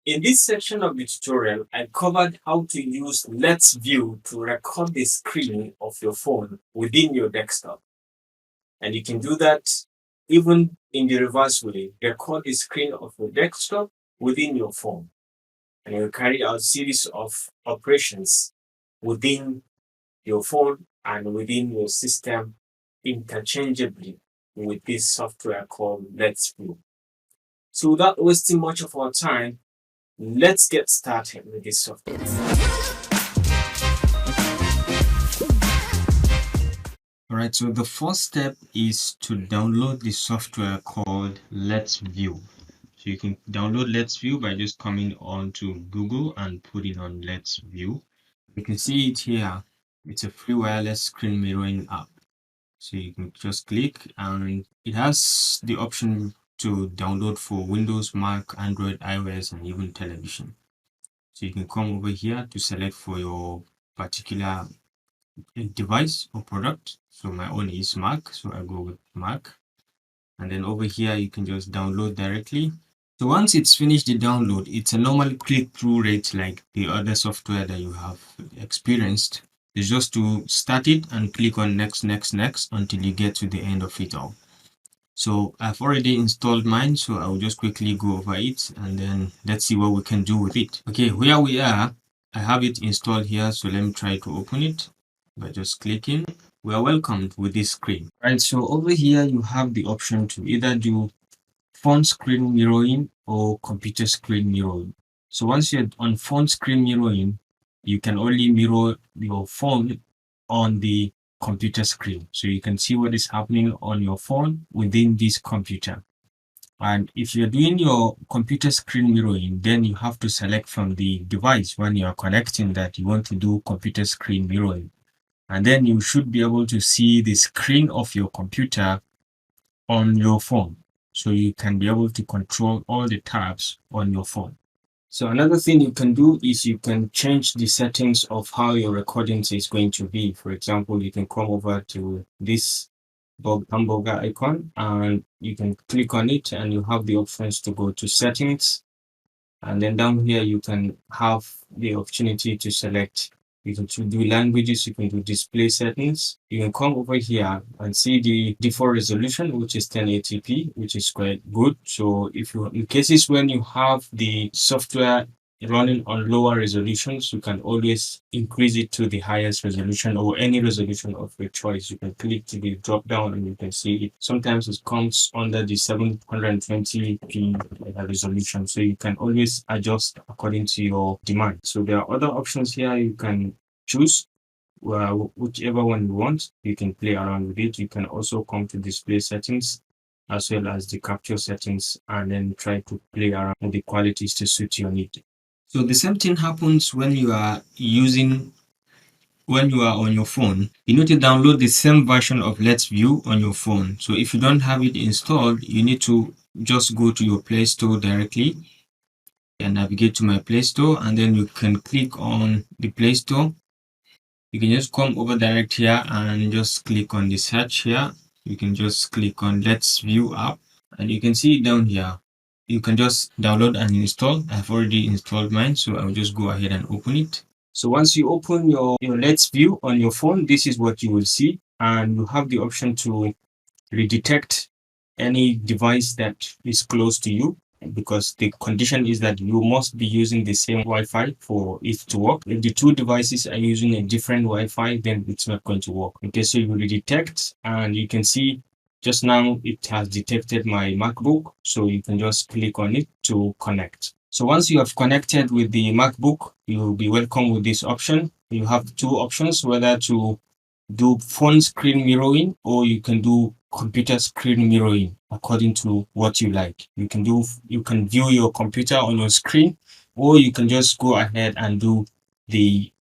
In this section of the tutorial, I covered how to use LetsView to record the screen of your phone within your desktop. And you can do that even in the reverse way. Record the screen of your desktop within your phone. And you'll carry out a series of operations within your phone and within your system interchangeably with this software called LetsView. So without wasting much of our time, let's get started with this software. Alright, so the first step is to download the software called LetsView. So you can download LetsView by just coming on to Google and putting on LetsView. You can see it here. It's a free wireless screen mirroring app. So you can just click and it has the option to download for Windows, Mac, Android, iOS, and even television. So you can come over here to select for your particular device or product. So my own is Mac, so I go with Mac. And then over here, you can just download directly. So once it's finished the download, it's a normal click-through rate like the other software that you have experienced. It's just to start it and click on next, next, next until you get to the end of it all. So I've already installed mine, so I'll just quickly go over it and then let's see what we can do with it. Okay, here we are. I have it installed here, so let me try to open it by just clicking. We are welcomed with this screen. Right, so over here you have the option to either do phone screen mirroring or computer screen mirroring. So once you're on phone screen mirroring, you can only mirror your phone on the computer screen. So you can see what is happening on your phone within this computer. And if you're doing your computer screen mirroring, then you have to select from the device when you are connecting that you want to do computer screen mirroring. And then you should be able to see the screen of your computer on your phone. So you can be able to control all the tabs on your phone. So another thing you can do is you can change the settings of how your recordings is going to be. For example, you can come over to this hamburger icon and you can click on it and you have the options to go to settings. And then down here, you can have the opportunity to select. You can do languages, you can do display settings. You can come over here and see the default resolution, which is 1080p, which is quite good. So if you, in cases when you have the software running on lower resolutions, you can always increase it to the highest resolution or any resolution of your choice. You can click to the drop down and you can see it. Sometimes it comes under the 720p resolution. So you can always adjust according to your demand. So there are other options here you can choose. Whichever one you want, you can play around with it. You can also come to display settings as well as the capture settings and then try to play around with the qualities to suit your need. So the same thing happens when you are on your phone. You need to download the same version of LetsView on your phone. So if you don't have it installed, you need to just go to your Play Store directly and navigate to my Play Store, and then you can click on the Play Store. You can just come over direct here and just click on the search here. You can just click on LetsView app and you can see it down here. You can just download and install. I've already installed mine, so I'll just go ahead and open it. So once you open your LetsView on your phone, this is what you will see. And you have the option to redetect any device that is close to you, because the condition is that you must be using the same Wi-Fi for it to work. If the two devices are using a different Wi-Fi, then it's not going to work. Okay, so you redetect and you can see just now it has detected my MacBook. So you can just click on it to connect. So once you have connected with the MacBook, you'll be welcome with this option. You have two options, whether to do phone screen mirroring or you can do computer screen mirroring according to what you like. You can view your computer on your screen, or you can just go ahead and do the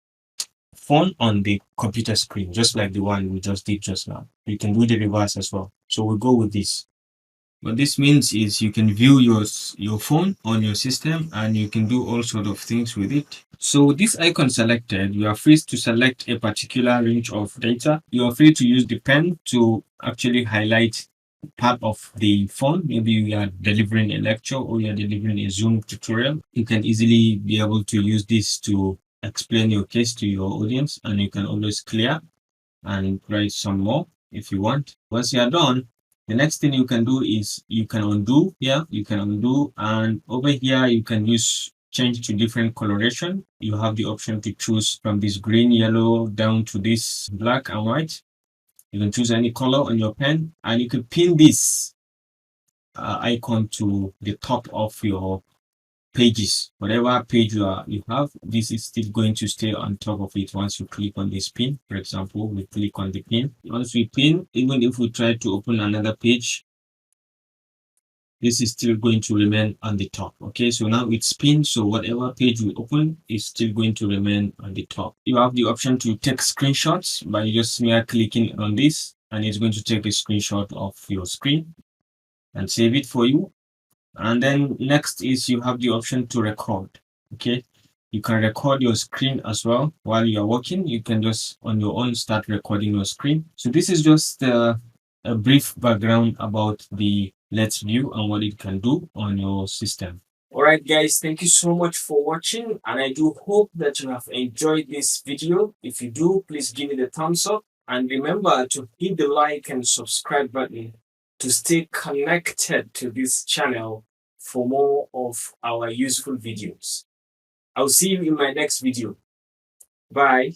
phone on the computer screen, just like the one we just did just now. You can do the reverse as well. So we'll go with this. What this means is you can view your phone on your system and you can do all sort of things with it. So this icon selected, you are free to select a particular range of data. You are free to use the pen to actually highlight part of the phone. Maybe you are delivering a lecture or you are delivering a Zoom tutorial. You can easily be able to use this to explain your case to your audience, and you can always clear and write some more if you want. Once you are done, the next thing you can do is you can undo. Here you can undo, and over here you can use change to different coloration. You have the option to choose from this green, yellow down to this black and white. You can choose any color on your pen, and you can pin this icon to the top of your pages. Whatever page you have, this is still going to stay on top of it once you click on this pin. For example, we click on the pin. Once we pin, even if we try to open another page, this is still going to remain on the top. Okay, so now it's pinned, so whatever page we open is still going to remain on the top. You have the option to take screenshots by just mere clicking on this, and it's going to take a screenshot of your screen and save it for you. And then next is you have the option to record. Okay, you can record your screen as well while you're working. You can just on your own start recording your screen. So this is just a brief background about the LetsView and what it can do on your system. All right, guys, thank you so much for watching, and I do hope that you have enjoyed this video. If you do, please give me the thumbs up, and remember to hit the like and subscribe button to stay connected to this channel for more of our useful videos. I'll see you in my next video. Bye.